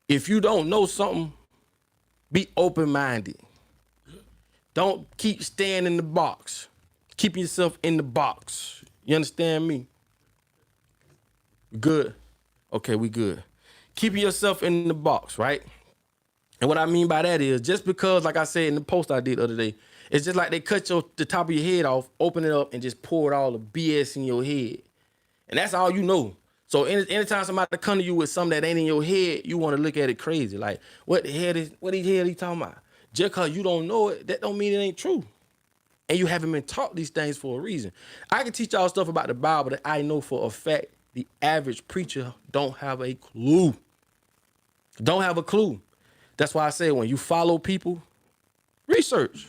If you don't know something, be open-minded. Don't keep staying in the box. Keep yourself in the box. You understand me? Good. Okay, we good. Keeping yourself in the box, right? And what I mean by that is just because, like I said in the post I did the other day, it's just like they cut the top of your head off, open it up, and just pour all the BS in your head. And that's all you know. So anytime somebody come to you with something that ain't in your head, you want to look at it crazy. Like, what the hell he talking about? Just because you don't know it, that don't mean it ain't true. And you haven't been taught these things for a reason. I can teach y'all stuff about the Bible that I know for a fact the average preacher don't have a clue. Don't have a clue. That's why I say when you follow people, research.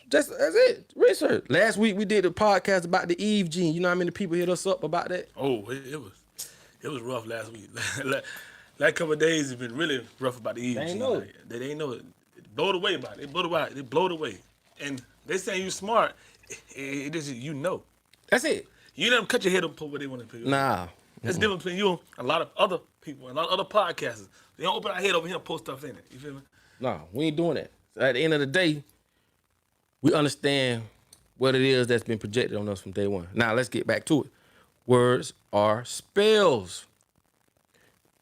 That's it. Research. Last week we did a podcast about the Eve gene. You know how many people hit us up about that? Oh, it was rough last week. Last couple of days have been really rough about the Eve gene. They ain't know it. It blowed away about it. They blowed away. And they saying you smart. It is you know. That's it. You let them cut your head up for what they want to do. Nah. There's a difference between you and a lot of other people and a lot of other podcasters. They don't open our head over here and post stuff in it. You feel me? Nah, we ain't doing that. So at the end of the day, we understand what it is that's been projected on us from day one. Now, let's get back to it. Words are spells.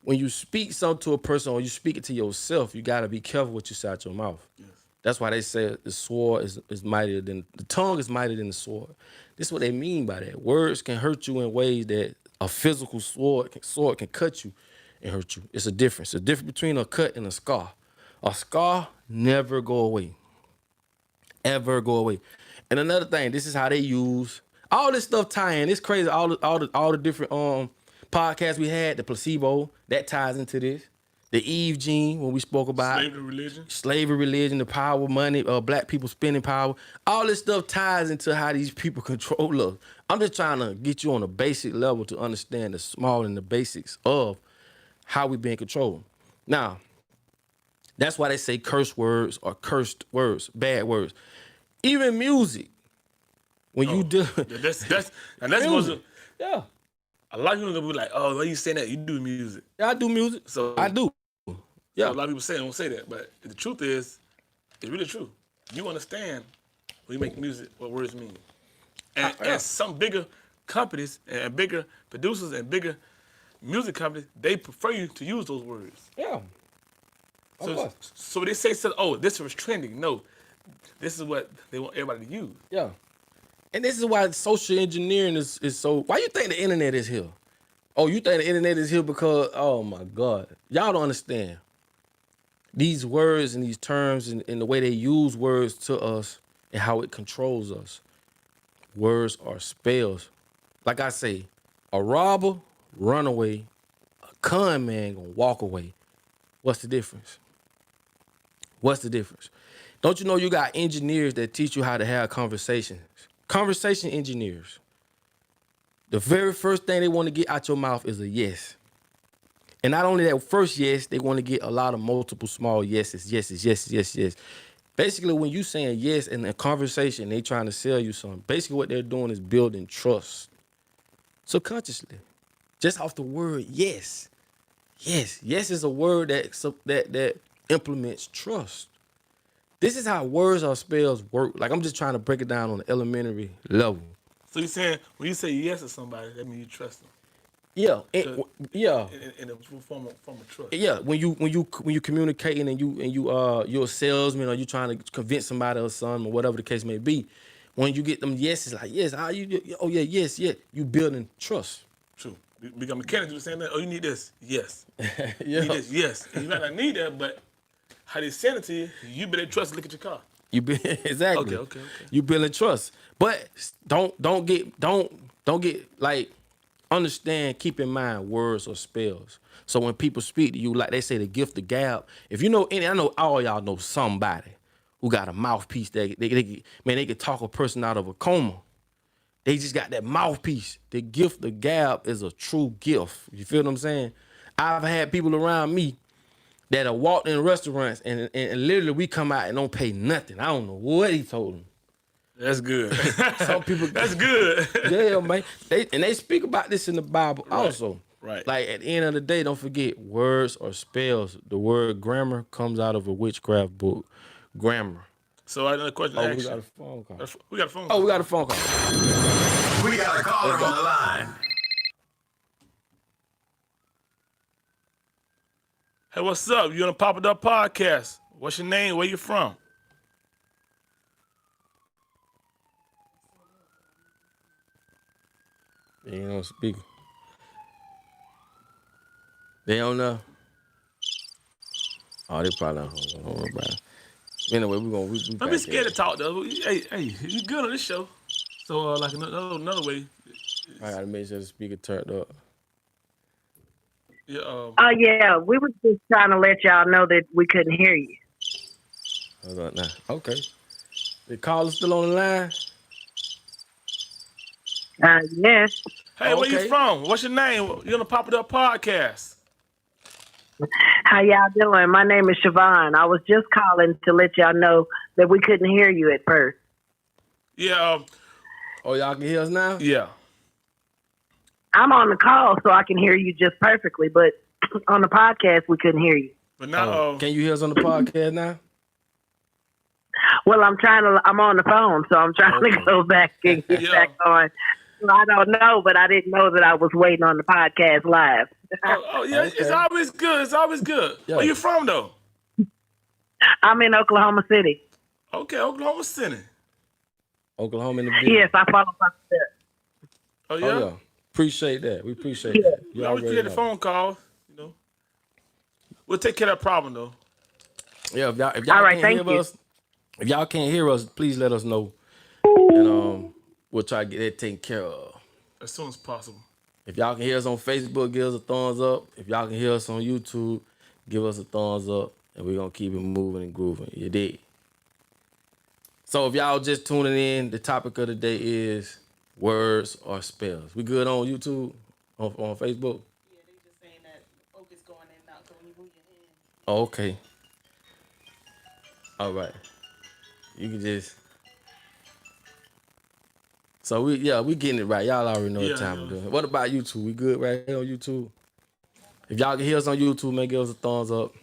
When you speak something to a person or you speak it to yourself, you got to be careful what you say out your mouth. Yes. That's why they say the sword is mightier than, the tongue is mightier than the sword. This is what they mean by that. Words can hurt you in ways that a physical sword can cut you and hurt you. It's a difference. A difference between a cut and a scar. A scar never go away. Ever go away. And another thing, this is how they use all this stuff tying. It's crazy. All the different podcasts we had, the placebo, that ties into this. The Eve gene, when we spoke about slavery religion, the power of money, black people spending power. All this stuff ties into how these people control us. I'm just trying to get you on a basic level to understand the small and the basics of how we've been controlled. Now, that's why they say curse words or cursed words, bad words. Even music. When you do that's music. Yeah. A lot of people gonna be like, "Oh, why you saying that? You do music." Yeah, I do music. So I do. Yeah. So a lot of people don't say that, but the truth is, it's really true. You understand when you make music what words mean, and some bigger companies and bigger producers and bigger music companies, they prefer you to use those words. Yeah. So they say, "Oh, this was trending." No, this is what they want everybody to use. Yeah. And this is why social engineering is so... Why you think the internet is here? Oh, you think the internet is here because... Oh, my God. Y'all don't understand. These words and these terms and the way they use words to us and how it controls us. Words are spells. Like I say, a robber, run away. A con man gonna walk away. What's the difference? What's the difference? Don't you know you got engineers that teach you how to have conversations? Conversation engineers. The very first thing they want to get out your mouth is a yes. And not only that first yes, they want to get a lot of multiple small yeses, yes. Basically, when you saying yes in a conversation, they trying to sell you something. Basically, what they're doing is building trust. Subconsciously. Just off the word yes. Yes. Yes is a word that implements trust. This is how words or spells work. Like, I'm just trying to break it down on an elementary level. So you're saying when you say yes to somebody, that means you trust them. Yeah, yeah. In a form of trust. Yeah, when you communicating and you're a salesman or you trying to convince somebody or something or whatever the case may be, when you get them yeses like yes, yes, you building trust. True. Become a mechanic, do the same thing. Oh, you need this? Yes. Yeah. You need this? Yes. And you might not need that, but how they send it to you, you better trust. Look at your car. Exactly. Okay. You building trust, but don't get like. Understand, keep in mind words or spells. So when people speak to you, like they say the gift of gab, if you know any, I know all y'all know somebody who got a mouthpiece that they could talk a person out of a coma. They just got that mouthpiece. The gift of gab is a true gift. You feel what I'm saying? I've had people around me that have walked in restaurants and literally we come out and don't pay nothing. I don't know what he told them. That's good. Some people. That's good. Yeah, man. They speak about this in the Bible also. Right. Like at the end of the day, don't forget words or spells. The word grammar comes out of a witchcraft book. Grammar. So I got another question to Oh, ask we you. got a phone call. We got a phone Oh, call. we got a phone call. We got a caller on the line. Hey, what's up? You on the Pop It Up podcast? What's your name? Where you from? They ain't on speaker. They don't know. Oh, they probably don't know about it. Anyway, we Don't back be scared at to talk though. Hey, you good on this show? So like another way. it. I gotta make sure the speaker turned up. Yeah. Yeah, we were just trying to let y'all know that we couldn't hear you. Hold on now. Okay. The caller still on the line? Yes. Hey, where you Okay. from? What's your name? You on the Pop It Up podcast? How y'all doing? My name is Siobhan. I was just calling to let y'all know that we couldn't hear you at first. Yeah. Oh, y'all can hear us now? Yeah. I'm on the call, so I can hear you just perfectly, but on the podcast, we couldn't hear you. But now, Can you hear us on the podcast now? Well, I'm on the phone, so I'm trying to go back and get Yeah. back on. So I don't know, but I didn't know that I was waiting on the podcast live. yeah, Okay. it's always good. It's always good. Yeah. Where you from though? I'm in Oklahoma City. Okay, Oklahoma City. Oklahoma in the building. Yes, I follow my steps. Oh yeah. Oh, yeah. Appreciate that. We appreciate Yeah. that. We always get the phone call. You know. We'll take care of that problem though. Yeah, if y'all All right, can't thank hear you. us, if y'all can't hear us, please let us know. And we'll try to get that taken care of. As soon as possible. If y'all can hear us on Facebook, give us a thumbs up. If y'all can hear us on YouTube, give us a thumbs up. And we're going to keep it moving and grooving. You dig? So if y'all just tuning in, the topic of the day is words or spells. We good on YouTube? On Facebook? Yeah, they just saying that focus going in and out. So when you move your hand, Oh, okay. All right. You can just... So we getting it right. Y'all already know Yeah, what time yeah. we're doing. What about YouTube? We good right here on YouTube? If y'all can hear us on YouTube, man, give us a thumbs up.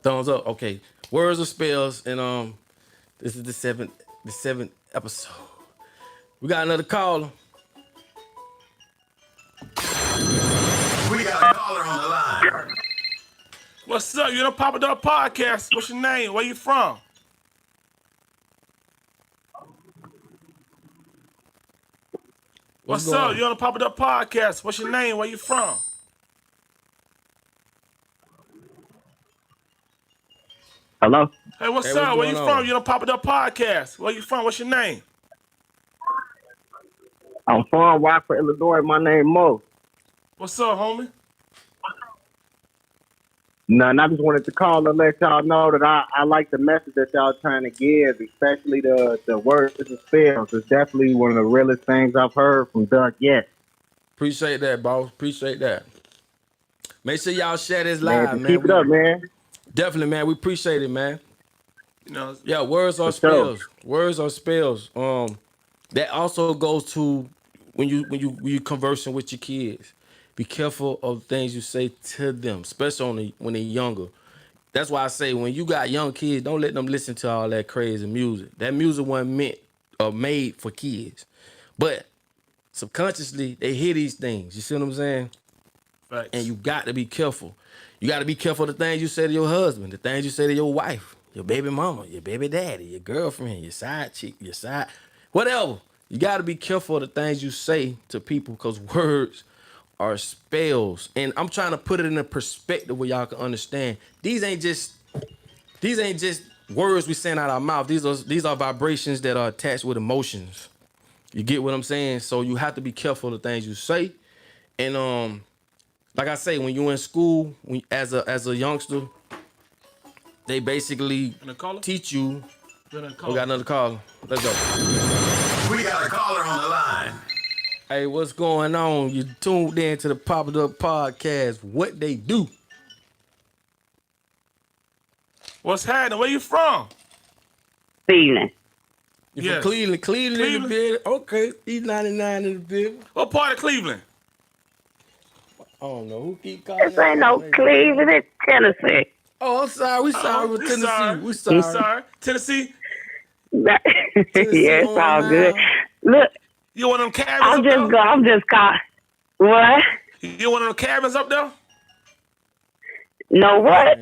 Thumbs up. Okay. Words or spells, and this is the seventh episode. We got another caller. We got a caller on the line. What's up? You on the Pop It Up podcast? What's your name? Where you from? What's going up? on? You on the Pop It Up podcast? What's your name? Where you from? Hello? Hey, what's Hey, up? what's Where you going from? on? You on the Pop It Up podcast? Where you from? What's your name? I'm from Rockford, Illinois. My name Mo. What's up, homie? None. I just wanted to call and let y'all know that I like the message that y'all trying to give, especially the words and spells. It's definitely one of the realest things I've heard from Duck yet. Appreciate that, boss. Appreciate that. Make sure y'all share this Man, live, just man. keep it up, man. Definitely, man. We appreciate it, man. You know, Yeah, words or For sure. spells. Words or spells. That also goes to when you conversing with your kids. Be careful of things you say to them, especially when they're younger. That's why I say when you got young kids, don't let them listen to all that crazy music. That music wasn't meant or made for kids. But subconsciously, they hear these things. You see what I'm saying? facts. And you got to be careful. You got to be careful of the things you say to your husband, the things you say to your wife, your baby mama, your baby daddy, your girlfriend, your side chick, your side, whatever. You got to be careful of the things you say to people because words are spells. And I'm trying to put it in a perspective where y'all can understand. These ain't just words we send out our mouth. These are vibrations that are attached with emotions. You get what I'm saying? So you have to be careful of the things you say. And like I say, when you're in school, as a youngster, they basically And a caller? teach you. You on the We caller? got another call. Let's go. We got a caller on the line. Hey, what's going on? You tuned in to the Pop It Up podcast. What they do? What's happening? Where you from? Evening. You Yes. from Cleveland? Cleveland in the Cleveland? building. Okay, E99 in the building. What part of Cleveland? I don't know who keep calling This that ain't no phone. Cleveland, it's Tennessee. Oh, I'm sorry. We sorry Oh, with we Tennessee. sorry. We We sorry. sorry. Tennessee, yeah, Tennessee it's on all good. now. Look, you want them cabins up there? I'm just caught. What? You want them cabins up there? No what?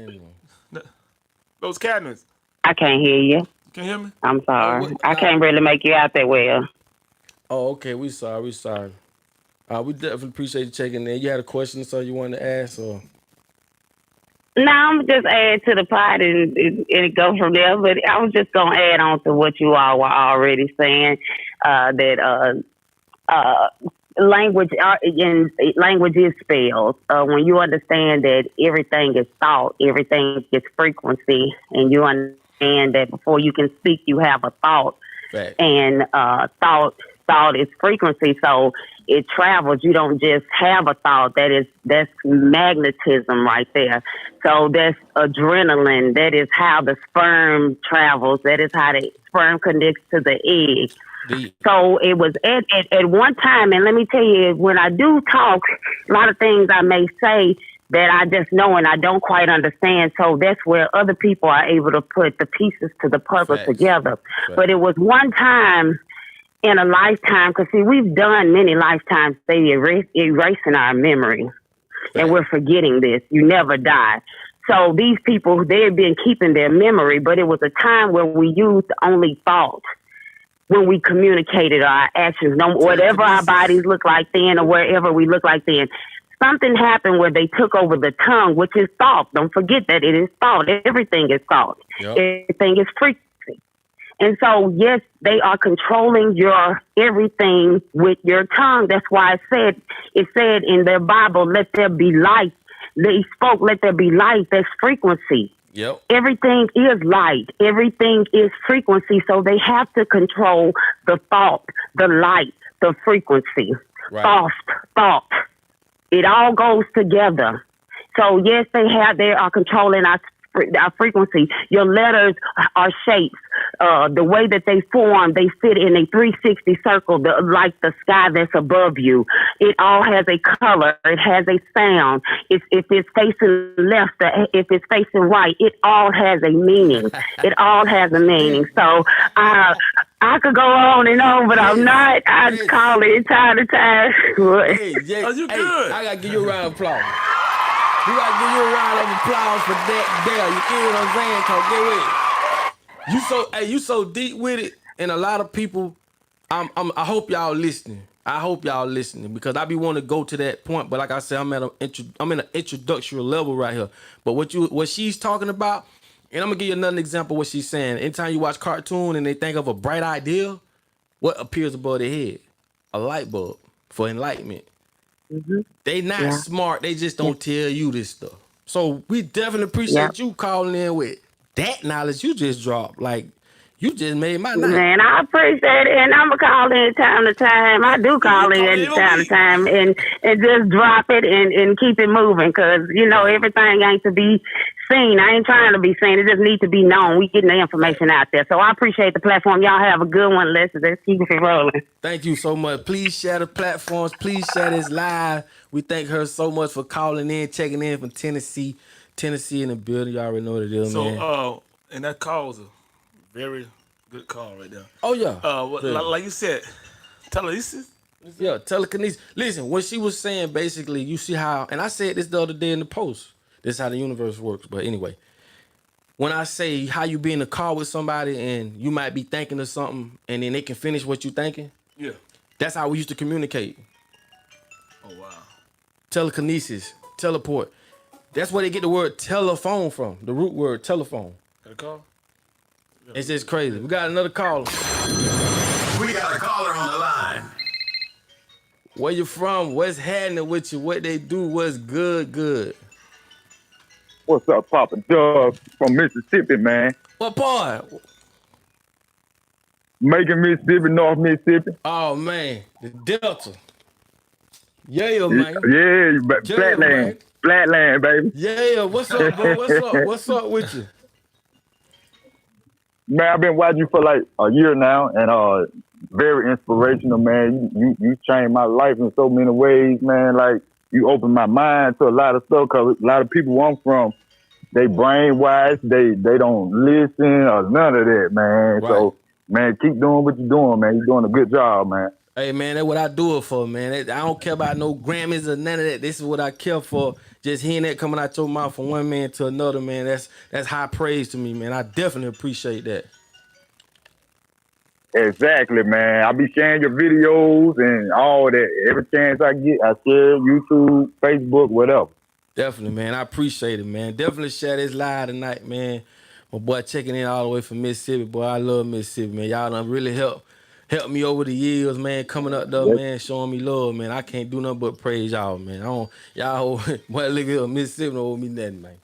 Those cabins. I can't hear you. Can you hear me? I'm sorry. what- I can't really make you out that well. Oh, okay. We sorry. We sorry. We definitely appreciate you checking in. You had a question or something you wanted to ask, or? No, I'm just add to the pot and go from there. But I was just gonna add on to what you all were already saying, that language language is spells. When you understand that everything is thought, everything is frequency, and you understand that before you can speak, you have a thought, Fact. and thought is frequency. So it travels. You don't just have a thought. That's magnetism right there. So that's adrenaline. That is how the sperm travels. That is how the sperm connects to the egg. So it was at one time, and let me tell you, when I do talk, a lot of things I may say that I just know and I don't quite understand. So that's where other people are able to put the pieces to the puzzle Facts. together. Facts. But it was one time in a lifetime, because see, we've done many lifetimes, they erasing our memory. And we're forgetting this. You never die. So these people, they've been keeping their memory, but it was a time where we used only thought when we communicated our actions, whatever our bodies look like then or wherever we look like then. Something happened where they took over the tongue, which is thought. Don't forget that it is thought. Everything is thought. Yep. Everything is frequency. And so, yes, they are controlling your everything with your tongue. That's why it said in their Bible, let there be light. They spoke, let there be light. That's frequency. Yep. Everything is light. Everything is frequency. So they have to control the thought, the light, the frequency. Right. Thought. It all goes together. So yes, they are controlling our frequency. Your letters are shapes. The way that they form, they sit in a 360 circle, like the sky that's above you. It all has a color. It has a sound. If it's facing left, if it's facing right, it all has a meaning. It all has a meaning. So I could go on and on, but I'm not. I just call it time to time. Hey, Jay, Oh, you good. I gotta give you a round of applause. We gotta give you a round of applause for that there. You feel what I'm saying? Cause get with it. You so deep with it, and a lot of people. I hope y'all listening. I hope y'all listening because I be wanting to go to that point, but like I said, I'm in an introductory level right here. But what she's talking about, and I'm gonna give you another example of what she's saying. Anytime you watch cartoon and they think of a bright idea, what appears above their head? A light bulb for enlightenment. Mm-hmm. They not smart. They just don't tell you this stuff. So we definitely appreciate you calling in with that knowledge you just dropped. Like, you just made my night. Man, I appreciate it, and I'm gonna call in time to time. I do call in time to time, and just drop it and keep it moving, cause everything ain't to be seen. I ain't trying to be seen. It just needs to be known. We getting the information out there, so I appreciate the platform. Y'all have a good one. Let's keep it rolling. Thank you so much. Please share the platforms. Please share this live. We thank her so much for calling in, checking in from Tennessee. Tennessee in the building. You already know what it is, man. So, and that call was a very good call right there. Oh, yeah. Like you said, telekinesis? Yeah, telekinesis. Listen, when she was saying basically, you see how, and I said this the other day in the post, this is how the universe works. But anyway, when I say how you be in the car with somebody and you might be thinking of something and then they can finish what you thinking, Yeah. that's how we used to communicate. Oh, wow. Telekinesis, teleport. That's where they get the word telephone from, the root word telephone. Got a call? It's just crazy. We got another caller. We got a caller on the line. Where you from? What's happening with you? What they do? What's good? What's up, Papa Doug from Mississippi, man? What part? Macon, Mississippi, North Mississippi. Oh, man. The Delta. Yeah, man. Yeah, Flatland, baby. Yeah, what's up, bro? What's up with you? Man, I've been watching you for like a year now, and very inspirational, man. You changed my life in so many ways, man. Like you open my mind to a lot of stuff because a lot of people I'm from, they brainwashed, they don't listen or none of that, man. Right. So, man, keep doing what you're doing, man. You're doing a good job, man. Hey man, that's what I do it for, man. I don't care about no Grammys or none of that. This is what I care for. Just hearing that coming out your mouth from one man to another, man. That's high praise to me, man. I definitely appreciate that. Exactly, man. I be sharing your videos and all that. Every chance I get, I share YouTube, Facebook, whatever. Definitely, man. I appreciate it, man. Definitely share this live tonight, man. My boy checking in all the way from Mississippi. Boy, I love Mississippi, man. Y'all done really helped me over the years, man. Coming up there, man, showing me love, man. I can't do nothing but praise y'all, man. Y'all, boy, look here, Mississippi don't owe me nothing, man.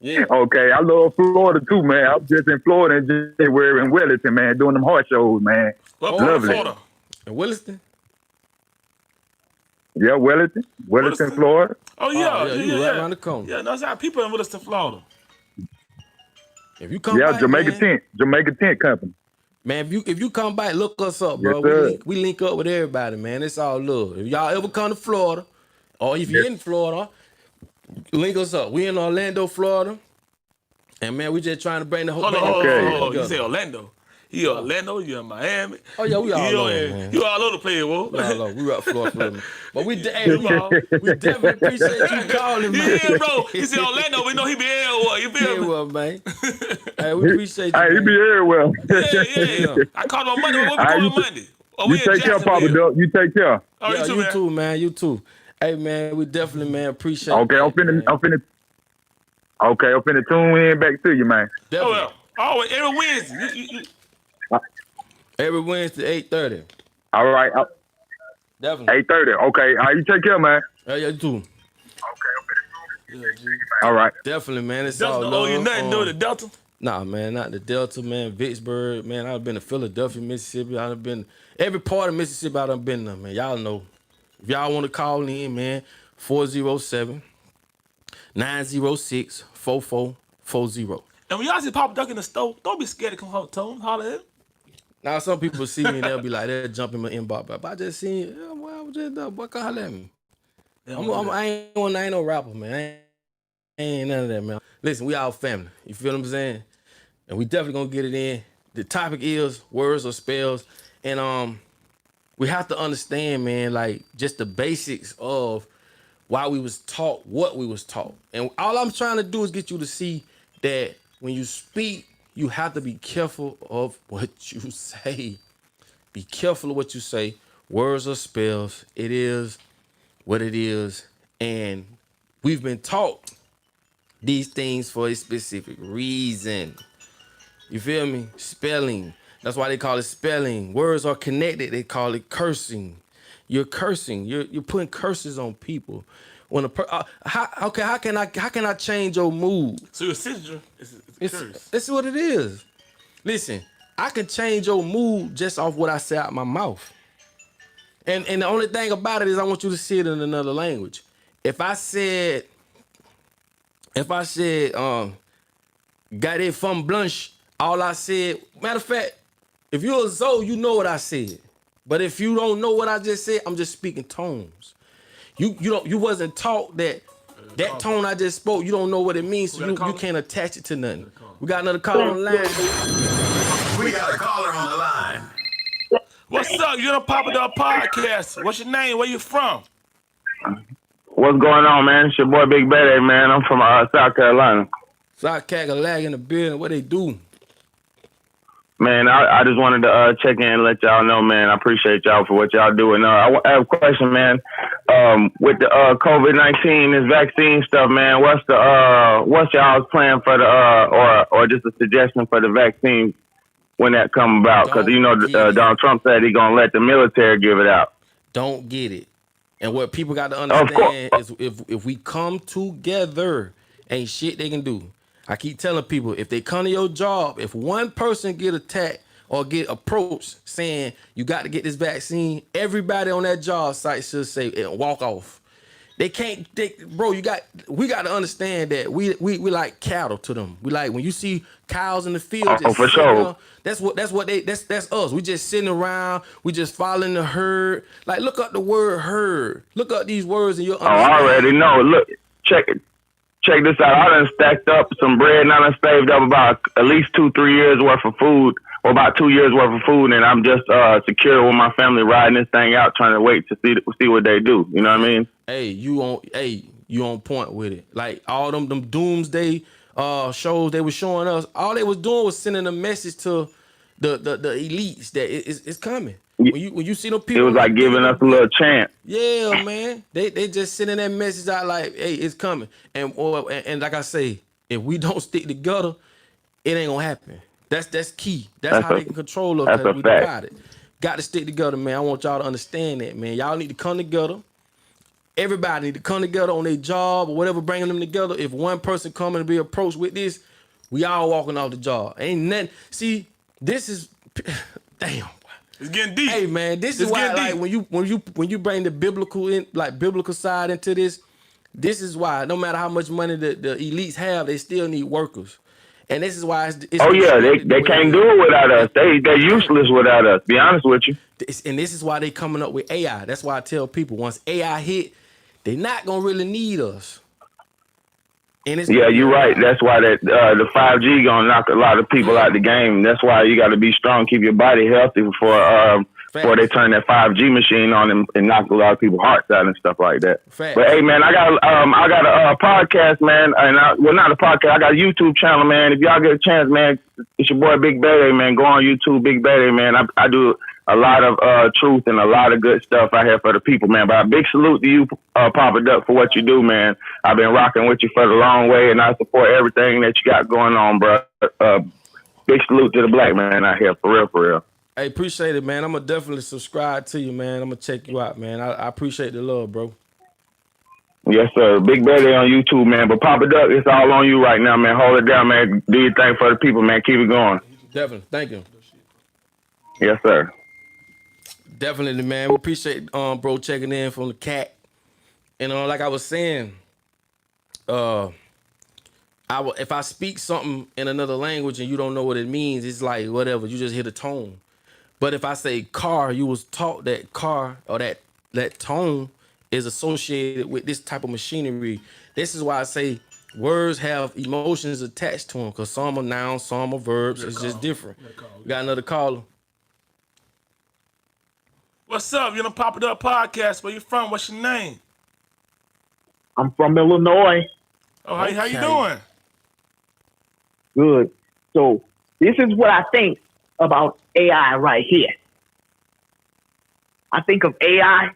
Yeah. Okay, I love Florida too, man. I'm just in Florida in January in Wellington, man, doing them horse shows, man. What part of Lovely. Florida? In Williston? Yeah, Wellington, Florida. Oh yeah, you right around the corner. Yeah, that's how people in Williston, Florida. If you come Yeah, back, Jamaica Tent Company. man, if you come back, look us up, Yes, bro. sir. We link up with everybody, man. It's all love. If y'all ever come to Florida, or if you're in Florida, link us up. We in Orlando, Florida. And man, we just trying to bring the whole Hold on, Okay. hold on. You say Orlando. You Orlando, you in Miami. Oh yeah, we all over, man. You all over the place, whoa. We all over. We up Florida. But we definitely appreciate you calling, man. Yeah, bro. You say Orlando, we know he be everywhere. You feel Yeah, me? well, man. Hey, we appreciate you. Hey, you man. be here well. Yeah. I called on Monday. What we Alright, doing you- Monday? Oh, You we in take care, Papa Jacksonville. Duck. You take care. Oh, Yeah, you too, you man. too, man. You too. Hey, man, we definitely, man, appreciate. Okay, I'm finna tune in back to you, man. Oh, Definitely. well. Always, every Wednesday. You- Every Wednesday, 8:30. All right, Definitely. 8:30. Okay, all right, you take care, man. Yeah, you too. All right. Definitely, man. It's all Delta don't owe you love. nothing, do the Delta. Nah, man, not the Delta, man. Vicksburg, man. I've been to Philadelphia, Mississippi. I've been every part of Mississippi. I done been there, man. Y'all know. If y'all want to call in, man, 407-906-4440. And when y'all see Papa Duck in the store, don't be scared to come home to him. Holler at him. Now some people see me and they'll be like, they'll jump in my inbox. But I just seen, yeah, well, I was just boy, come holler at me. I ain't no rapper, man. I ain't none of that, man. Listen, we all family. You feel what I'm saying? And we definitely gonna get it in. The topic is words or spells. And we have to understand, man, like just the basics of why we was taught what we was taught. And all I'm trying to do is get you to see that when you speak, you have to be careful of what you say. Be careful of what you say. Words or spells. It is what it is. And we've been taught these things for a specific reason. You feel me? Spelling. That's why they call it spelling. Words are connected. They call it cursing. You're cursing. You're putting curses on people. When how can I change your mood? So your sister is curse. This is what it is. Listen, I can change your mood just off what I say out my mouth. And the only thing about it is I want you to see it in another language. If I said, got it from blanche, all I said, matter of fact, if you're a Zoe, you know what I said. But if you don't know what I just said, I'm just speaking tones. You wasn't taught that tone I just spoke, you don't know what it means, so you can't attach it to nothing. We got another caller on the line. We got a caller on the line. What's up? You're on Papa Duck Podcast. What's your name? Where you from? What's going on, man? It's your boy Big Betty, man. I'm from South Carolina. South Carolina in the building, what they do? Man, I just wanted to check in and let y'all know, man. I appreciate y'all for what y'all doing. I have a question, man. With the COVID-19, this vaccine stuff, man. What's y'all's plan for the or just a suggestion for the vaccine when that come about? Because you know Donald Trump said he's gonna let the military give it out. Don't get it. And what people got to understand is if we come together, ain't shit they can do. I keep telling people, if they come to your job, if one person get attacked or get approached saying you got to get this vaccine, everybody on that job site should say walk off. They can't, bro. We got to understand that we like cattle to them. We like when you see cows in the field. Oh, for sure. That's us. We just sitting around. We just following the herd. Like look up the word herd. Look up these words and you'll understand. I already know. Look, check this out. I done stacked up some bread and I done saved up about at least 2-3 years worth of food, or about 2 years worth of food, and I'm just secure with my family riding this thing out, trying to wait to see what they do. You know what I mean? Hey, you on point with it. Like all them doomsday shows they were showing us, all they was doing was sending a message to the elites that it's coming. When you see them people, it was like giving us a little chance. Yeah, man. They just sending that message out like, hey, it's coming. And like I say, if we don't stick together, it ain't gonna happen. That's key. That's how they can control us. That's a we fact. got it. Got to stick together, man. I want y'all to understand that, man. Y'all need to come together. Everybody need to come together on their job or whatever, bringing them together. If one person coming to be approached with this, we all walking off the job. Ain't nothing. See, this is damn. It's getting deep. Hey man, this is why like when you bring the biblical side into this, this is why no matter how much money the elites have, they still need workers. And this is why it's oh yeah, they can't do it without us. They're useless without us. Be honest with you. And this is why they coming up with AI. That's why I tell people once AI hit, they not gonna really need us. And it's you're right. That's why the 5G gonna knock a lot of people out the game. That's why you got to be strong, keep your body healthy before they turn that 5G machine on and knock a lot of people's hearts out and stuff like that. Facts. But hey, man, I got a podcast, man, and not a podcast. I got a YouTube channel, man. If y'all get a chance, man, it's your boy Big Betty, man. Go on YouTube, Big Betty, man. I do a lot of truth and a lot of good stuff out here for the people, man. But a big salute to you, Papa Duck, for what you do, man. I've been rocking with you for the long way, and I support everything that you got going on, bro. Big salute to the black man out here, for real, for real. Hey, appreciate it, man. I'm gonna definitely subscribe to you, man. I'm gonna check you out, man. I appreciate the love, bro. Yes, sir. Big Betty on YouTube, man. But Papa Duck, it's all on you right now, man. Hold it down, man. Do your thing for the people, man. Keep it going. Definitely. Thank you. Yes, sir. Definitely, man. We appreciate bro checking in from the cat. And like I was saying, if I speak something in another language and you don't know what it means, it's like whatever, you just hit a tone. But if I say car, you was taught that car or that tone is associated with this type of machinery. This is why I say words have emotions attached to them, because some are nouns, some are verbs. It's just different. We got another caller. What's up? You're on the Pop It Up podcast. Where you from? What's your name? I'm from Illinois. Oh, how you doing? Good. So this is what I think about AI right here. I think of AI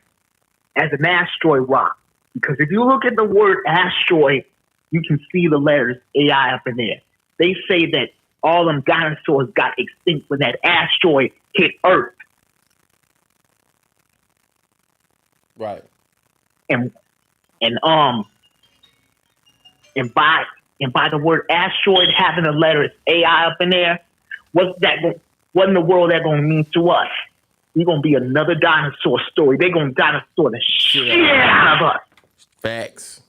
as an asteroid rock, because if you look at the word asteroid, you can see the letters AI up in there. They say that all them dinosaurs got extinct when that asteroid hit Earth. Right. And by the word asteroid having the letters AI up in there, what in the world that gonna mean to us? We're gonna be another dinosaur story. They're gonna dinosaur the shit out of us. Facts.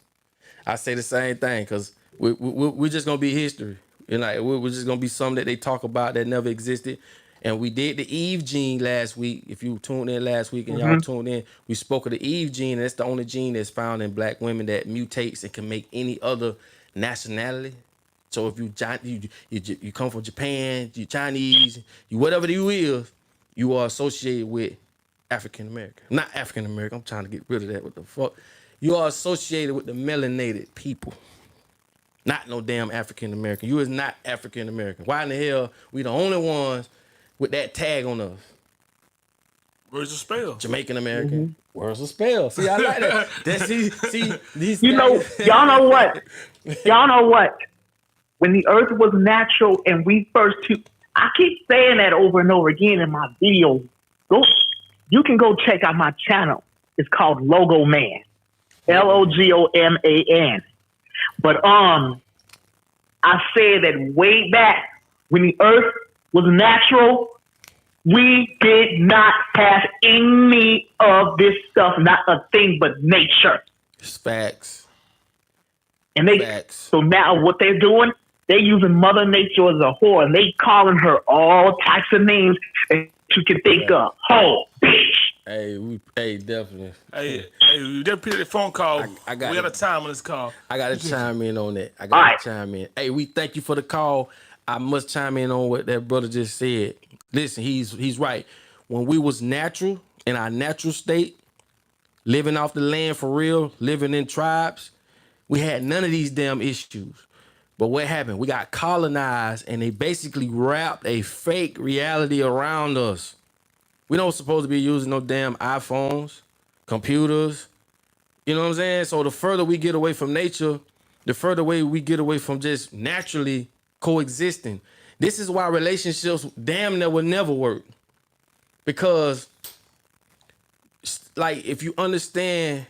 I say the same thing, because we're just gonna be history. And like we're just gonna be something that they talk about that never existed. And we did the Eve gene last week. If you tuned in last week and y'all tuned in, we spoke of the Eve gene. And that's the only gene that's found in black women that mutates and can make any other nationality. So if you come from Japan, you Chinese, you whatever you is, you are associated with African American. Not African American. I'm trying to get rid of that. What the fuck? You are associated with the melanated people. Not no damn African American. You is not African American. Why in the hell we the only ones with that tag on us? Where's the spell? Jamaican American. Where's the spell? See, I like that. See, these You know, y'all know what? Y'all know what? When the earth was natural and we first I keep saying that over and over again in my videos. You can go check out my channel. It's called Logo Man. LOGOMAN. But I said that way back when the earth was natural, we did not have any of this stuff, not a thing but nature. Facts. And they Facts. so now what they're doing, they're using Mother Nature as a whore, and they calling her all types of names that you can think of. Hoe, bitch. Hey, definitely. Hey, you just picked the phone call. I got we it. got a time on this call. I got to chime in on that. Chime in. Hey, we thank you for the call. I must chime in on what that brother just said. Listen, he's right. When we was natural, in our natural state, living off the land for real, living in tribes, we had none of these damn issues. But what happened? We got colonized, and they basically wrapped a fake reality around us. We don't supposed to be using no damn iPhones, computers. You know what I'm saying? So the further we get away from nature, the further away we get away from just naturally coexisting. This is why relationships damn near will never work. Because, like, if you understand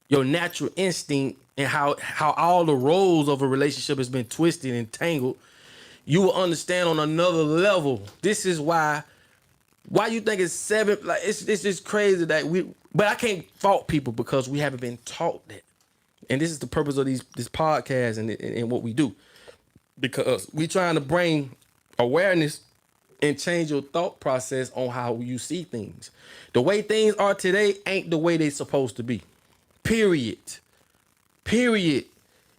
your natural instinct and how all the roles of a relationship has been twisted and tangled, you will understand on another level. This is why you think it's seven, like it's just crazy that but I can't fault people because we haven't been taught that. And this is the purpose of this podcast and what we do. Because we trying to bring awareness and change your thought process on how you see things. The way things are today ain't the way they supposed to be. Period.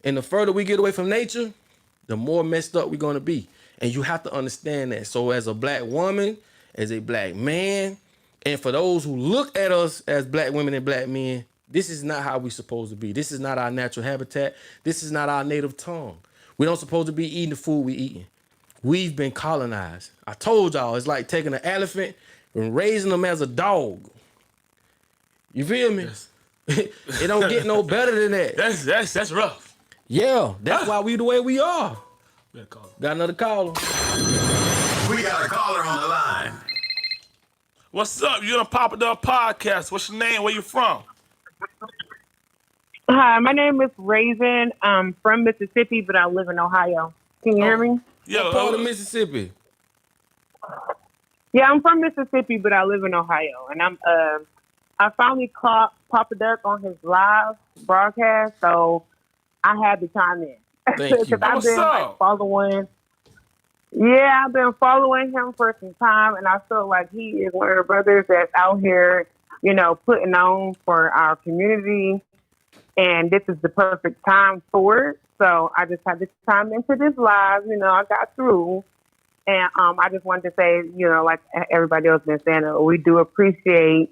And the further we get away from nature, the more messed up we're going to be. And you have to understand that. So as a black woman, as a black man, and for those who look at us as black women and black men, this is not how we're supposed to be. This is not our natural habitat. This is not our native tongue. We don't supposed to be eating the food we eating. We've been colonized. I told y'all, it's like taking an elephant and raising them as a dog. You feel me? Yes. It don't get no better than that. That's rough. Yeah, that's why we the way we are. Got another caller. We got a caller on the line. What's up? You're on Papa Dog Podcast. What's your name? Where you from? Hi, my name is Raven. I'm from Mississippi, but I live in Ohio. Can you hear me? Yeah, What part of Mississippi? Yeah, I'm from Mississippi, but I live in Ohio, and I finally caught Papa Duck on his live broadcast, so I had to chime in. Thank you. Because I've What's been up? following. Yeah, I've been following him for some time, and I feel like he is one of the brothers that's out here, putting on for our community, and this is the perfect time for it. So I just had to chime into this live. I got through, and I just wanted to say, like everybody else been saying, we do appreciate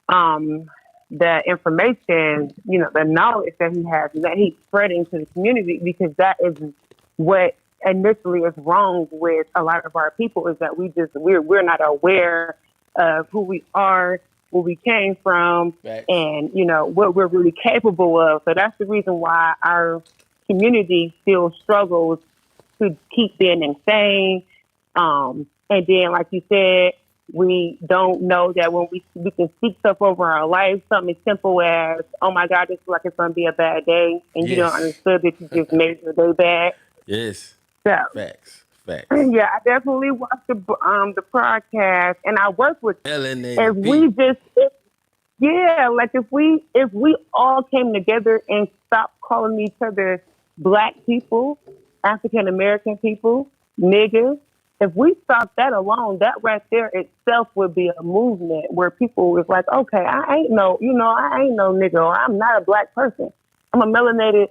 the information, the knowledge that he has and that he's spreading to the community, because that is what initially is wrong with a lot of our people, is that we're not aware of who we are, where we came from, Facts. and what we're really capable of. So that's the reason why our community still struggles to keep being insane. And then, like you said, we don't know that when we can speak stuff over our life, something as simple as, oh my God, this is like it's going to be a bad day, and you don't understand that you just made your day bad. Yes. So, Facts. yeah, I definitely watched the podcast, and I work with LNA. if we all came together and stopped calling each other Black people, African American people, niggas, if we stop that alone, that right there itself would be a movement where people is like, okay, I ain't no nigga, or I'm not a Black person. I'm a melanated,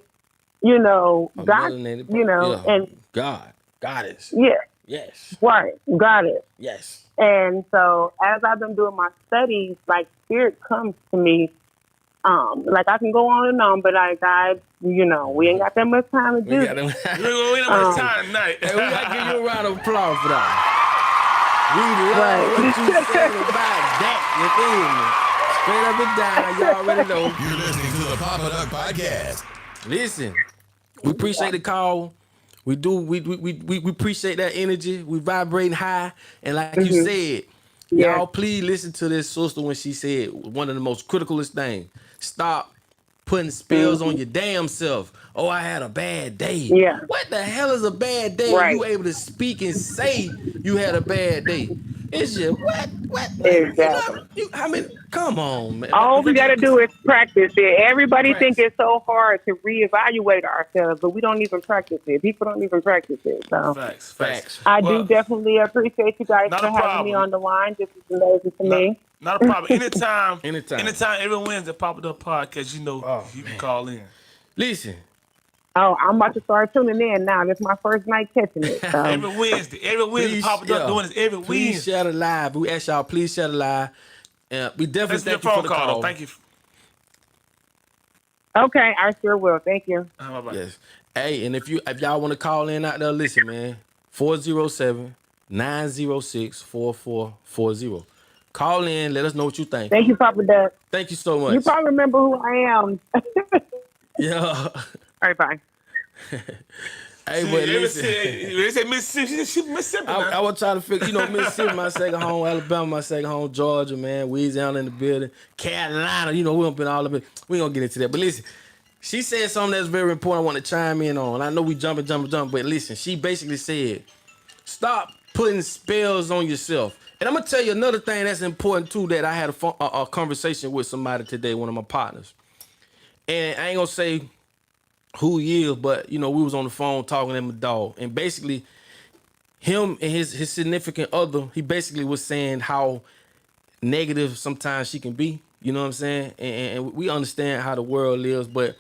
and goddess. Yeah. Yes. Right. Got it. Yes. And so as I've been doing my studies, like spirit comes to me. Like I can go on and on, but we ain't got that much time to do. We ain't much time tonight. Hey, we gotta give you a round of applause for that. We love what you said about that. You feel me? Straight up and down, y'all already know. You're listening to the Papa Duck Podcast. Listen, we appreciate the call. We do. We appreciate that energy. We vibrating high, and like you said, y'all please listen to this sister when she said one of the most criticalest things. Stop putting spells on your damn self. Oh, I had a bad day. Yeah. What the hell is a bad day? Right. You able to speak and say you had a bad day? It's just what? Like Exactly. how many? Come on, man. All You we got got to do is practice it. Everybody think practice. it's so hard to reevaluate ourselves, but we don't even practice it. People don't even practice it. So Facts. I do Well, definitely appreciate you guys not for a having me problem. on the line. This is amazing to me. Not a problem. Anytime, Anytime. every Wednesday, Pop It Up Podcast, you can call in. Listen. Oh, I'm about to start tuning in now. This is my first night catching it. So. Every Wednesday, Pop It Up doing this every Please Wednesday. share the live. We ask y'all, please share the live. We definitely That's your thank you for phone the call, call. though. Thank you. Okay, I sure will. Thank you. Bye-bye. Yes. Hey, and if y'all want to call in out there, listen, man. 407-906-4440. Call in, let us know what you think. Thank you, Papa Doug. Thank you so much. You probably remember who I am. Yeah. All right, bye. Hey, See, but they listen. say Mississippi. She Mississippi now. I was trying to figure, Mississippi, my second home, Alabama, my second home, Georgia, man, Louisiana in the building, Carolina, we don't been all of it. We ain't gonna get into that. But listen, she said something that's very important I want to chime in on. I know we jumping, but listen, she basically said, stop putting spells on yourself. And I'm gonna tell you another thing that's important too, that I had a conversation with somebody today, one of my partners. And I ain't gonna say who he is, but we was on the phone talking to him, a dog, and basically him and his significant other, he basically was saying how negative sometimes she can be. You know what I'm saying? And we understand how the world lives, but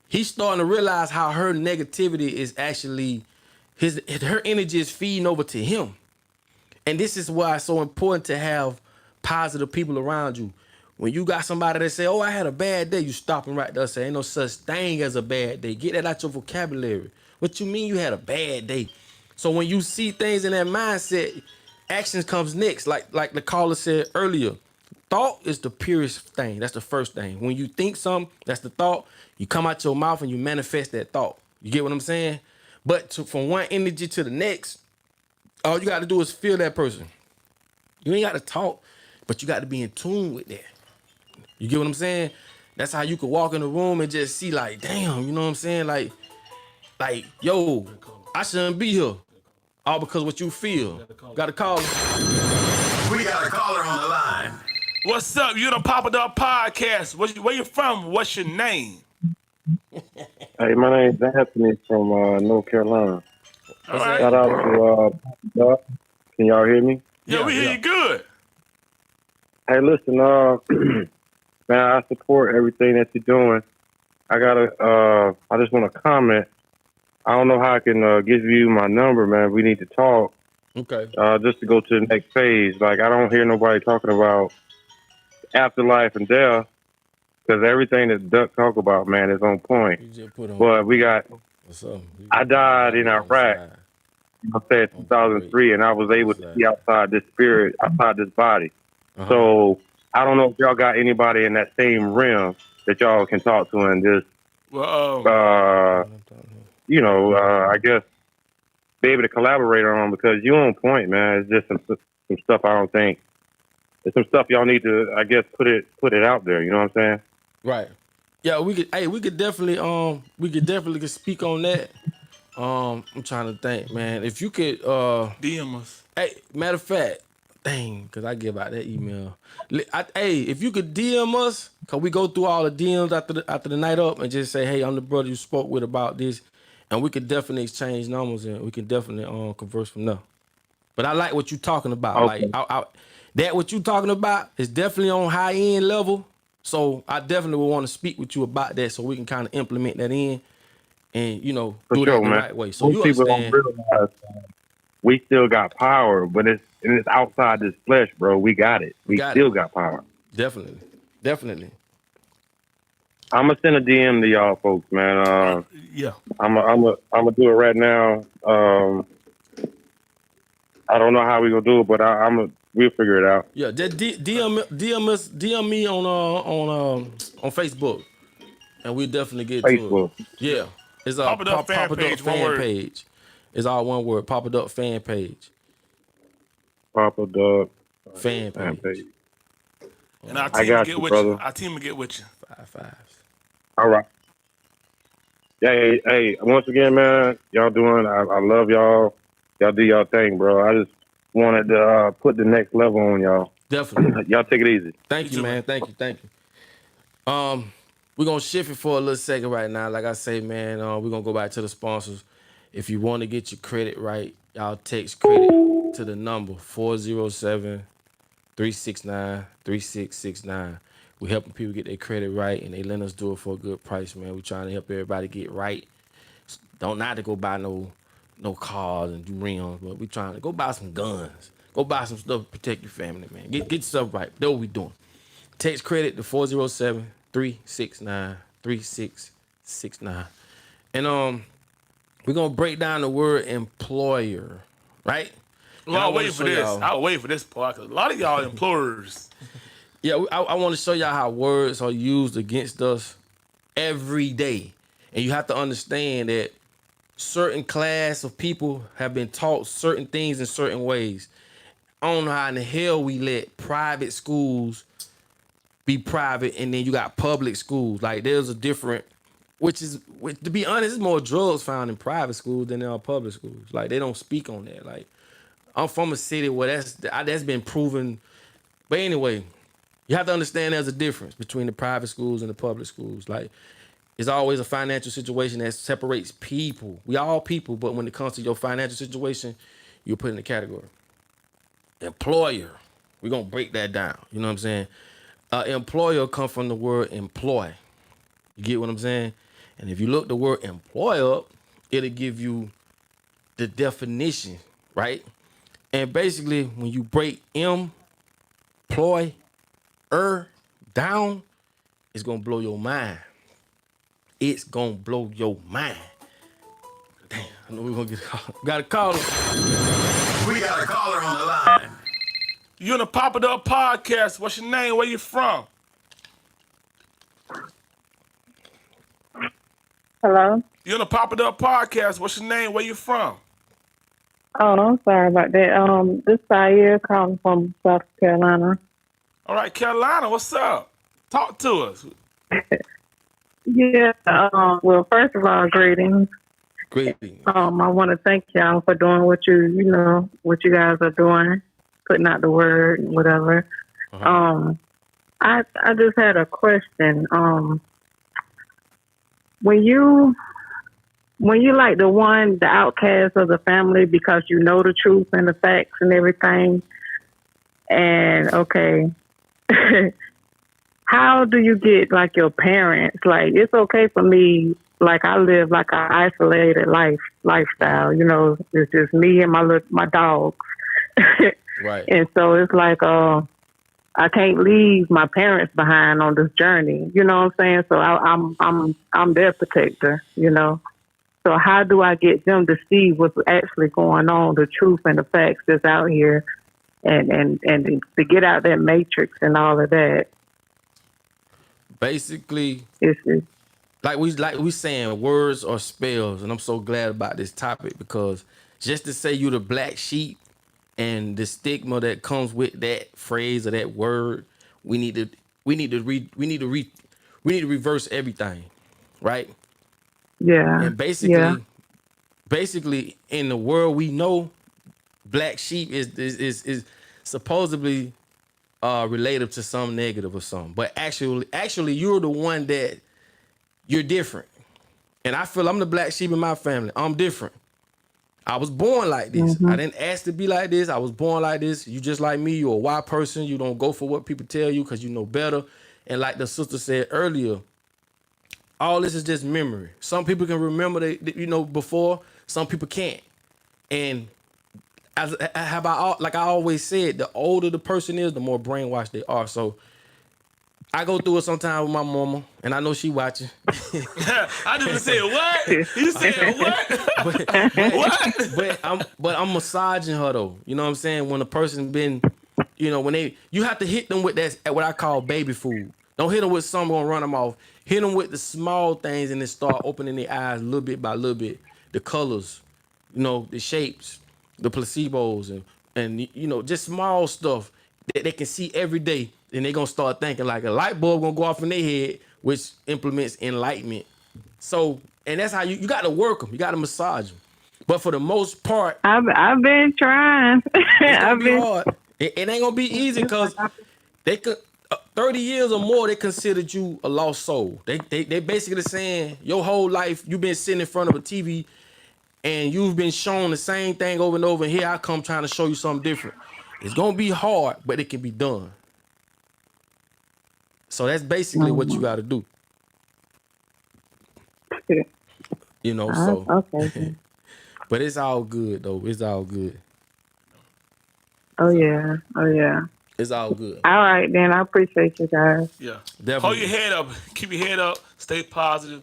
he's starting to realize how her negativity is actually her energy is feeding over to him. And this is why it's so important to have positive people around you. When you got somebody that say, oh, I had a bad day, you stop them right there and say, ain't no such thing as a bad day. Get that out your vocabulary. What you mean you had a bad day? So when you see things in that mindset, actions comes next. Like the caller said earlier, thought is the purest thing. That's the first thing. When you think something, that's the thought. You come out your mouth and you manifest that thought. You get what I'm saying? But from one energy to the next, all you got to do is feel that person. You ain't got to talk, but you got to be in tune with that. You get what I'm saying? That's how you could walk in the room and just see like, damn, you know what I'm saying? Like, yo, I shouldn't be here. All because what you feel. Got a caller. We got a caller on the line. What's up? You the Pop It Up Podcast. Where you from? What's your name? Hey, my name's Anthony from North Carolina. All right. Shout out to Doc. Can y'all hear me? Yeah, we hear you good. Hey, listen, man, I support everything that you're doing. I just want to comment. I don't know how I can give you my number, man. We need to talk. Okay. Just to go to the next phase. Like, I don't hear nobody talking about afterlife and death, because everything that Duck talk about, man, is on point. But we got, I died in Iraq, I said 2003, and I was able to see outside this spirit, outside this body. So I don't know if y'all got anybody in that same realm that y'all can talk to and just, I guess, be able to collaborate on, because you on point, man. It's just some stuff I don't think. It's some stuff y'all need to, I guess, put it out there. You know what I'm saying? Right. Yeah, we could definitely speak on that. I'm trying to think, man. If you could DM us. Hey, matter of fact, dang, because I give out that email. Hey, if you could DM us, because we go through all the DMs after the night up and just say, hey, I'm the brother you spoke with about this. And we could definitely exchange numbers and we can definitely converse from there. But I like what you're talking about. Okay. Like, what you're talking about is definitely on high end level. So I definitely would want to speak with you about that so we can kind of implement that in and, do that the right way. So most you people understand. don't realize we still got power, but it's outside this flesh, bro. We got it. We still got power. Definitely. I'm gonna send a DM to y'all folks, man. Yeah. I'm gonna do it right now. I don't know how we gonna do it, but we'll figure it out. Yeah, just DM me on Facebook, and we definitely get Facebook. to it. Yeah, it's Pop It Up fan page, one word. page. It's all one word. Pop It Up fan page. Pop It Up fan page. And our I team will got get you, with brother. you. Our team will get with you. 5 All right. Yeah, hey, once again, man, y'all doing. I love y'all. Y'all do y'all thing, bro. wanted to put the next level on y'all. Definitely. Y'all take it easy. Thank you, man. Thank you. We're gonna shift it for a little second right now. Like I say, man, we're gonna go back to the sponsors. If you want to get your credit right, y'all text credit to the number 407-369-3669. We're helping people get their credit right, and they let us do it for a good price, man. We're trying to help everybody get right. Don't not to go buy no cars and do rims, but we trying to go buy some guns. Go buy some stuff to protect your family, man. Get yourself right. That's what we doing. Text credit to 407-369-3669. And we're gonna break down the word employer, right? Well, I'll wait for this. I'll wait for this part, because a lot of y'all employers. Yeah, I want to show y'all how words are used against us every day. And you have to understand that certain class of people have been taught certain things in certain ways. I don't know how in the hell we let private schools be private and then you got public schools. Like, there's a different, to be honest, there's more drugs found in private schools than there are public schools. Like, they don't speak on that. Like, I'm from a city where that's been proven. But anyway, you have to understand there's a difference between the private schools and the public schools. Like, it's always a financial situation that separates people. We all people, but when it comes to your financial situation, you're put in a category. Employer, we're going to break that down. You know what I'm saying? Employer comes from the word employ. You get what I'm saying? And if you look the word employ up, it'll give you the definition, right? And basically, when you break employ down, it's going to blow your mind. It's going to blow your mind. Damn, I know we're going to get a call. Got a caller. We got a caller on the line. You on the Pop It Up podcast. What's your name? Where you from? Hello? You on the Pop It Up podcast. What's your name? Where you from? Oh, I'm sorry about that. This Sayer calling from South Carolina. All right, Carolina, what's up? Talk to us. Yeah. Well, first of all, greetings. Greetings. I want to thank y'all for doing what you guys are doing, putting out the word, whatever. Uh-huh. I just had a question. When you like the outcast of the family because you know the truth and the facts and everything, and okay, how do you get like your parents? Like, it's okay for me. Like, I live like an isolated lifestyle. You know, it's just me and my dogs. Right. And so it's like, I can't leave my parents behind on this journey. You know what I'm saying? So I'm their protector. You know. So how do I get them to see what's actually going on, the truth and the facts that's out here, and to get out that matrix and all of that? Basically, it's like we saying, words or spells, and I'm so glad about this topic because just to say you the black sheep and the stigma that comes with that phrase or that word, we need to reverse everything, right? Yeah. And basically, in the world we know, black sheep is supposedly related to some negative or something. But actually, you're the one that you're different. And I feel I'm the black sheep in my family. I'm different. I was born like this. Mm-hmm. I didn't ask to be like this. I was born like this. You just like me. You're a white person. You don't go for what people tell you because you know better. And like the sister said earlier, all this is just memory. Some people can remember before. Some people can't. And like I always said, the older the person is, the more brainwashed they are. So I go through it sometimes with my mama, and I know she watching. I didn't say what? You said what? But I'm massaging her though. You know what I'm saying? When a person been, you have to hit them with that, what I call baby food. Don't hit them with something gonna run them off. Hit them with the small things and then start opening their eyes little bit by little bit. The colors, the shapes, the placebos, and just small stuff that they can see every day. And they gonna start thinking like a light bulb gonna go off in their head, which implements enlightenment. So, and that's how you got to work them. You got to massage them. But for the most part, I've been trying. it's gonna be hard. It ain't gonna be easy because they could 30 years or more. They considered you a lost soul. They basically saying your whole life you've been sitting in front of a TV and you've been shown the same thing over and over. And here I come trying to show you something different. It's gonna be hard, but it can be done. So that's basically what you got to do. You know, so. Okay. But it's all good, though. It's all good. Oh, yeah. It's all good. All right, then. I appreciate you guys. Yeah. Definitely. Hold your head up. Keep your head up. Stay positive.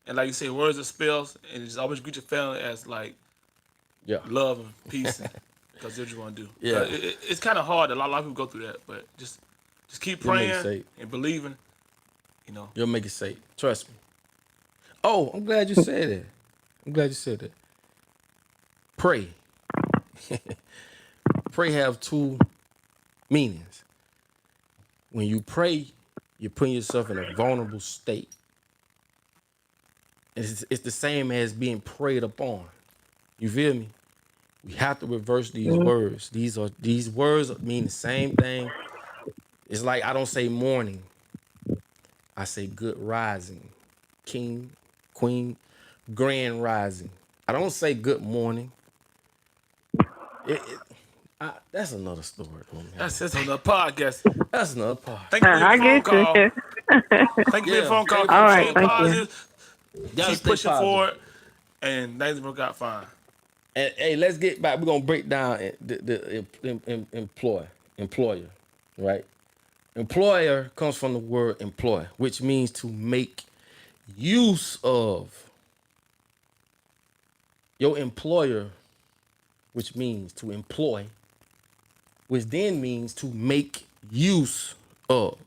And like you say, words are spells. And just always greet your family as like love and peace. Because that's what you want to do. Yeah. It's kind of hard. A lot of people go through that. But just keep praying and believing. You know. You'll make it safe. Trust me. Oh, I'm glad you said that. Pray. Pray have two meanings. When you pray, you're putting yourself in a vulnerable state. It's the same as being preyed upon. You feel me? We have to reverse these words. These words mean the same thing. It's like I don't say morning. I say good rising. King, queen, grand rising. I don't say good morning. That's another story. That's another podcast. That's another podcast. Thank you for your phone call. Thank you for your phone call. Keep All right, staying thank positive. you. Keep pushing forward, and things will work out fine. And hey, let's get back. We're gonna break down the employer, right? Employer comes from the word employ, which means to make use of. Your employer, which means to employ, which then means to make use of.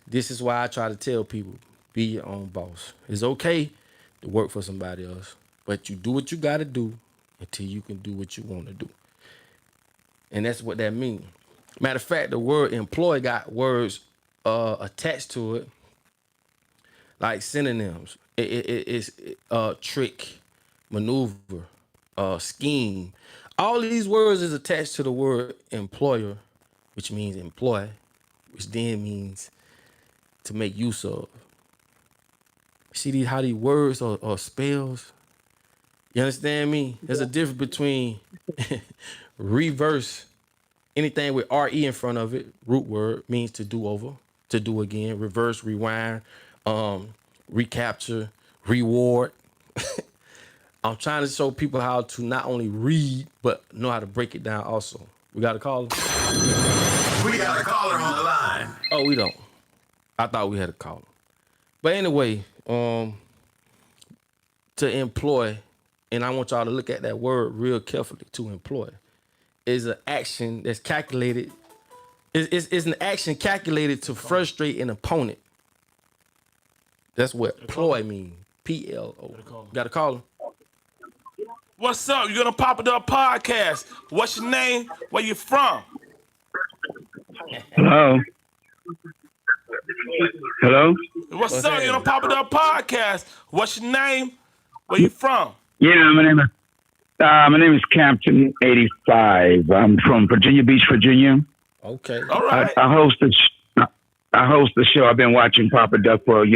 This is why I try to tell people, be your own boss. It's okay to work for somebody else, but you do what you got to do until you can do what you want to do. And that's what that means. Matter of fact, the word employ got words attached to it, like synonyms. It's trick, maneuver, scheme. All of these words is attached to the word employer, which means employ, which then means to make use of. See how these words are spells? You understand me? There's a difference between reverse, anything with RE in front of it, root word, means to do over, to do again, reverse, rewind, recapture, reward. I'm trying to show people how to not only read, but know how to break it down also. We got a caller? We got a caller on the line. Oh, we don't. I thought we had a caller. But anyway, to employ, and I want y'all to look at that word real carefully, to employ, is an action that's calculated. It's an action calculated to frustrate an opponent. That's what ploy means. P-L-O. Got a caller? What's up? You're gonna pop it up podcast. What's your name? Where you from? Hello. Hello. What's up? You're gonna pop it up podcast. What's your name? Where you from? Yeah, my name is Captain 85. I'm from Virginia Beach, Virginia. Okay. All right. I host the show. I've been watching Papa Duck for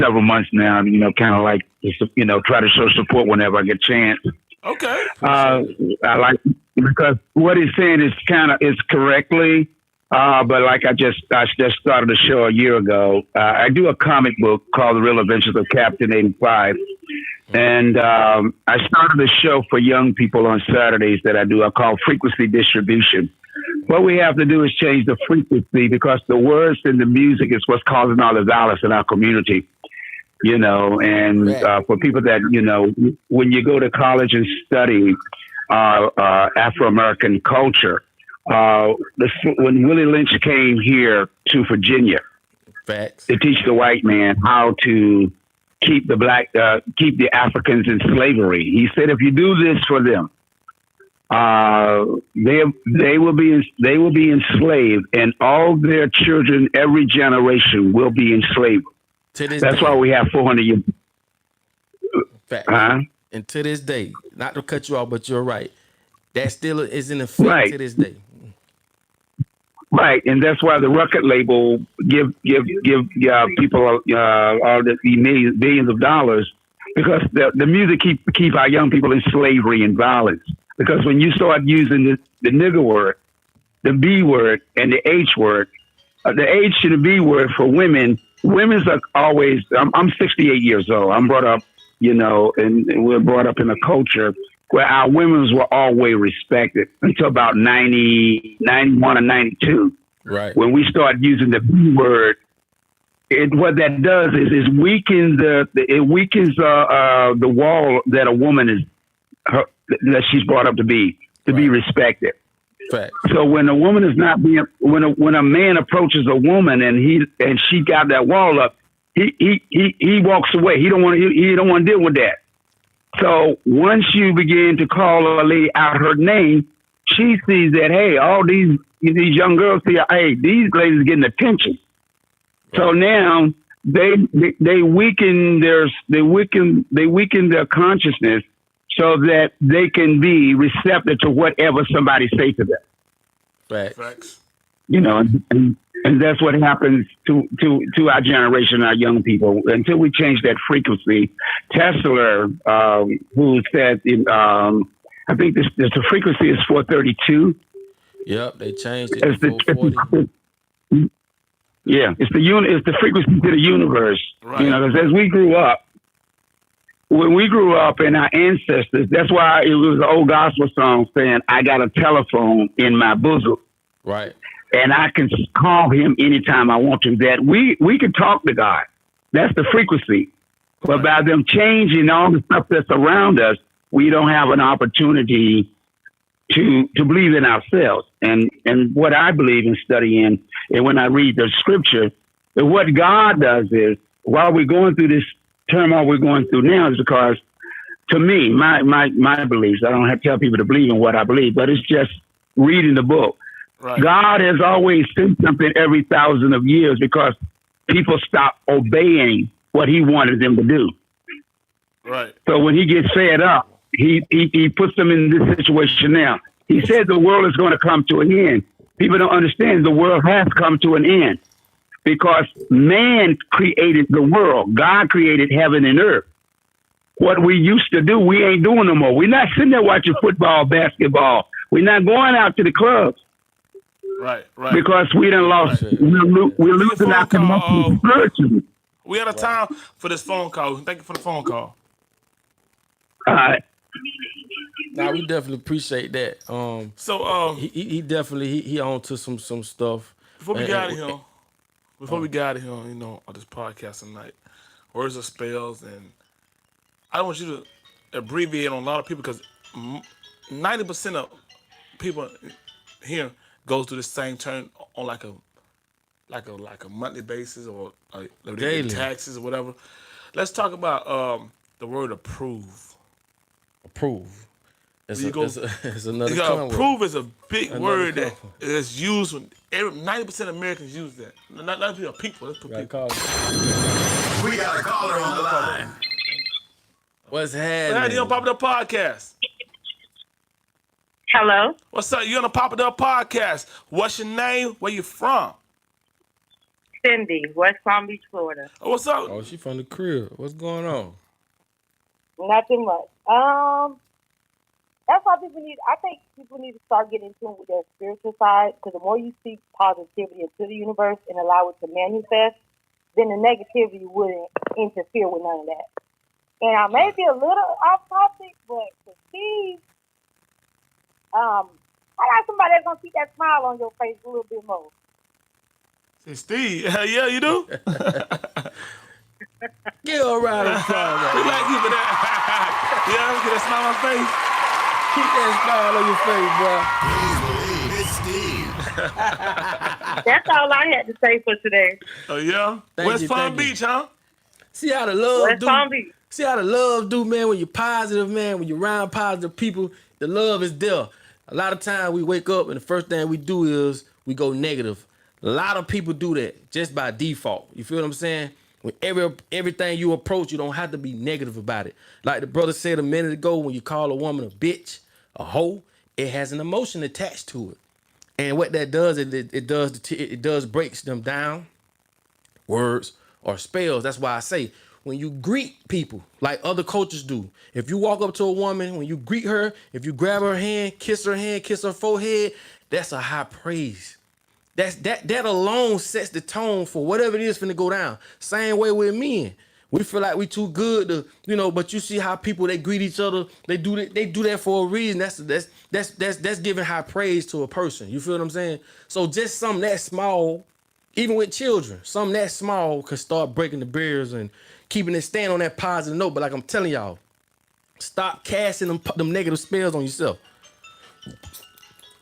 several months now. Kind of like try to show support whenever I get a chance. Okay. I like because what he's saying is correctly. But like I just started a show a year ago. I do a comic book called The Real Adventures of Captain 85. And I started a show for young people on Saturdays that I call Frequency Distribution. What we have to do is change the frequency because the words and the music is what's causing all the violence in our community. And for people that, when you go to college and study Afro-American culture, when Willie Lynch came here to Virginia to teach the white man how to keep keep the Africans in slavery, he said, if you do this for them, they will be enslaved, and all their children, every generation, will be enslaved. That's why we have 400 years. And to this day, not to cut you off, but you're right. That still is in effect to this day. Right, and that's why the record label give people all the billions of dollars, because the music keep our young people in slavery and violence. Because when you start using the nigger word, the B word, and the H word, the H and the B word for women are always. I'm 68 years old. I'm brought up, and we're brought up in a culture where our women were always respected until about 90, 91 or 92. Right. When we start using the B word, what that does is weakens the wall that a woman is that she's brought up to be respected. Fact. So when a woman is not being when a man approaches a woman and she got that wall up, he walks away. He don't want to deal with that. So once you begin to call a lady out her name, she sees that, hey, all these young girls see, hey, these ladies are getting attention. Right. So now they weaken their consciousness so that they can be receptive to whatever somebody says to them. Facts. And that's what happens to our generation, our young people, until we change that frequency. Tesla, who said, I think the frequency is 432. Yep, they changed it to 440. It's the frequency to the universe. Right. Because as we grew up, when we grew up and our ancestors, that's why it was an old gospel song saying, I got a telephone in my bosom. Right. And I can call him anytime I want to. That we can talk to God. That's the frequency. But by them changing all the stuff that's around us, we don't have an opportunity to believe in ourselves. And what I believe in studying, and when I read the scripture, and what God does is, while we're going through this turmoil we're going through now, is because, to me, my beliefs, I don't have to tell people to believe in what I believe, but it's just reading the book. Right. God has always sent something every 1,000 of years because people stop obeying what he wanted them to do. Right. So when he gets fed up, he puts them in this situation now. He said the world is going to come to an end. People don't understand the world has come to an end because man created the world. God created heaven and earth. What we used to do, we ain't doing no more. We're not sitting there watching football, basketball. We're not going out to the clubs. Right. Because we done lost. Right. We're losing our connection spiritually. We out of time for this phone call. Thank you for the phone call. All right. Nah, we definitely appreciate that. He definitely he on to some stuff. Before we got here, on this podcast tonight, words of spells, and I want you to abbreviate on a lot of people because 90% of people here goes through the same turn on like a monthly basis or daily taxes or whatever. Let's talk about the word approve. Approve. It's another approve is a big word that is used when 90% of Americans use that. Not people. Let's put people. We got a caller on the line. What's happening? You on Pop It Up Podcast? Hello. What's up? You on the Pop It Up Podcast? What's your name? Where you from? Cindy, West Palm Beach, Florida. Oh, what's up? Oh, she from the crib. What's going on? Nothing much. That's why I think people need to start getting in tune with their spiritual side, because the more you seek positivity into the universe and allow it to manifest, then the negativity wouldn't interfere with none of that. And I may be a little off topic, but to Steve, I got somebody that's gonna keep that smile on your face a little bit more. Hey, Steve, yeah, you do. Get a round of applause. We like you for that. Yeah, look at that smile on my face. Keep that smile on your face, bro. Please believe it's Steve. That's all I had to say for today. Oh yeah, West Palm Beach, huh? See how the love West Palm Beach. See how the love do, man. When you're positive, man. When you're around positive people, the love is there. A lot of times we wake up and the first thing we do is we go negative. A lot of people do that just by default. You feel what I'm saying? When everything you approach, you don't have to be negative about it. Like the brother said a minute ago, when you call a woman a bitch, a hoe, it has an emotion attached to it. And what that does, it does breaks them down, words or spells. That's why I say, when you greet people like other cultures do, if you walk up to a woman, when you greet her, if you grab her hand, kiss her forehead, that's a high praise. That alone sets the tone for whatever it is finna go down. Same way with men. We feel like we too good to, but you see how people, they greet each other. They do that for a reason. That's giving high praise to a person. You feel what I'm saying? So just something that small, even with children, something that small can start breaking the barriers and keeping it stand on that positive note. But like I'm telling y'all, stop casting them negative spells on yourself.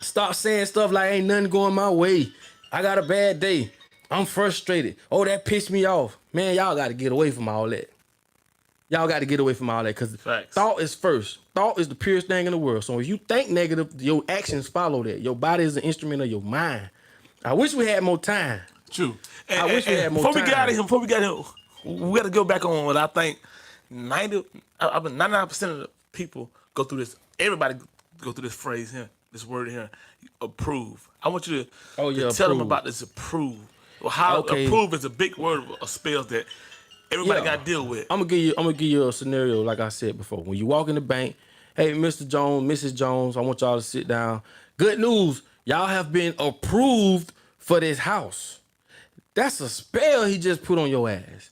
Stop saying stuff like ain't nothing going my way. I got a bad day. I'm frustrated. Oh, that pissed me off. Man, y'all got to get away from all that. Y'all got to get away from all that because thought is first. Thought is the purest thing in the world. So if you think negative, your actions follow that. Your body is an instrument of your mind. I wish we had more time. True. I wish we had more time. Before we get out of here, we got to go back on what I think 99% of the people go through this. Everybody go through this phrase here, this word here, approve. I want you to tell them about this approve. Or how approve is a big word of spells that everybody got to deal with. I'm gonna give you a scenario like I said before. When you walk in the bank, hey, Mr. Jones, Mrs. Jones, I want y'all to sit down. Good news, y'all have been approved for this house. That's a spell he just put on your ass.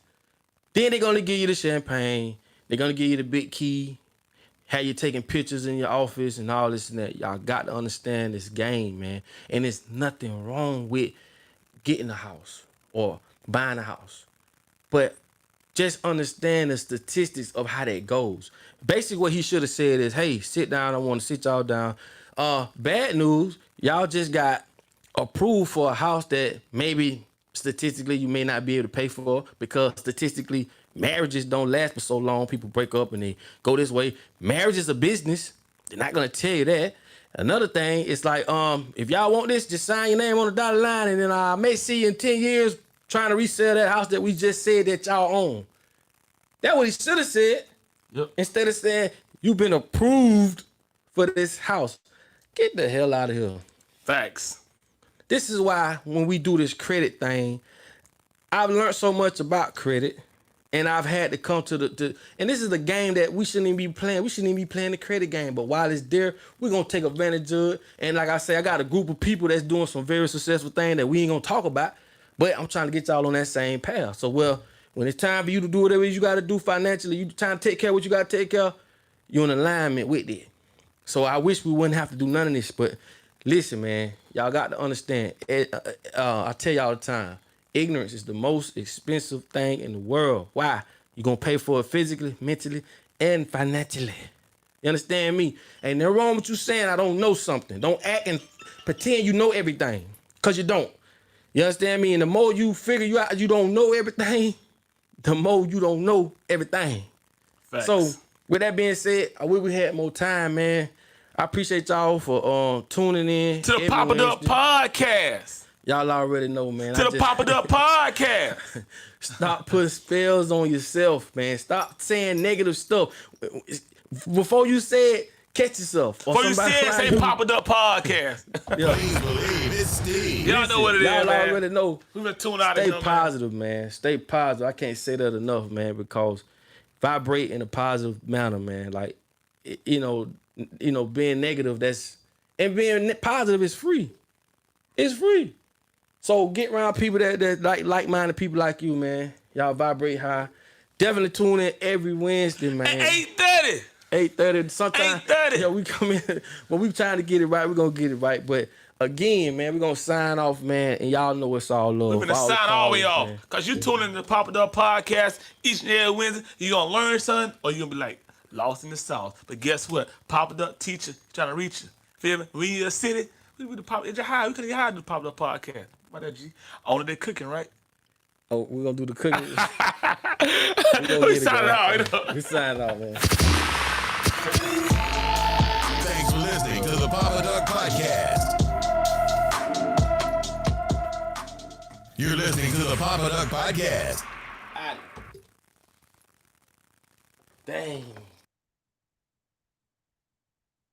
Then they're gonna give you the champagne. They're gonna give you the big key. Have you taking pictures in your office and all this and that. Y'all got to understand this game, man. And there's nothing wrong with getting a house or buying a house. But just understand the statistics of how that goes. Basically what he should have said is, hey, sit down. I want to sit y'all down. Bad news, y'all just got approved for a house that maybe statistically you may not be able to pay for because statistically marriages don't last for so long. People break up and they go this way. Marriage is a business. They're not going to tell you that. Another thing, it's like, if y'all want this, just sign your name on the dotted line, and then I may see you in 10 years trying to resell that house that we just said that y'all own. That's what he should have said. Yep. Instead of saying, you've been approved for this house. Get the hell out of here. Facts. This is why when we do this credit thing, I've learned so much about credit. And I've had to come to and this is the game that we shouldn't even be playing. We shouldn't even be playing the credit game. But while it's there, we're going to take advantage of it. And like I say, I got a group of people that's doing some very successful things that we ain't going to talk about. But I'm trying to get y'all on that same path. So, when it's time for you to do whatever you got to do financially, you trying to take care of what you got to take care of, you're in alignment with it. So I wish we wouldn't have to do none of this. But listen, man, y'all got to understand. I tell y'all all the time. Ignorance is the most expensive thing in the world. Why? You're going to pay for it physically, mentally, and financially. You understand me? Ain't nothing wrong with you saying I don't know something. Don't act and pretend you know everything, because you don't. You understand me? And the more you figure you out you don't know everything, the more you don't know everything. Facts. So, with that being said, I wish we had more time, man. I appreciate y'all for tuning in. To the Pop It Up Podcast. Y'all already know, man. To the Pop It Up Podcast. Stop putting spells on yourself, man. Stop saying negative stuff. Before you say it, catch yourself. Before you say it, say Pop It Up Podcast. Yeah. Please believe it's Steve. Y'all know what it is, man. Y'all already know. We've been tuned out. Stay positive, man. Stay positive. I can't say that enough, man, because vibrate in a positive manner, man. Like, being negative, and being positive is free. It's free. So get around people that like-minded people like you, man. Y'all vibrate high. Definitely tune in every Wednesday, man. At 8:30. 8:30. Sometimes. 8:30. Yeah, we come in. When we trying to get it right, we're going to get it right. But again, man, we're going to sign off, man. And y'all know it's all love. We're going to sign all the way off. Because you tune in to the Pop It Up Podcast each and every Wednesday. You're going to learn something, or you're going to be like, lost in the sauce. But guess what? Pop It Up teacher trying to reach you. Feel me? We in the city. We could have hired the Pop It Up Podcast. About that, G? Only they cooking, right? Oh, we're going to do the cooking. We signing out. We signing out, man. Thanks for listening to the Papa Duck Podcast. You're listening to the Papa Duck Podcast. Dang.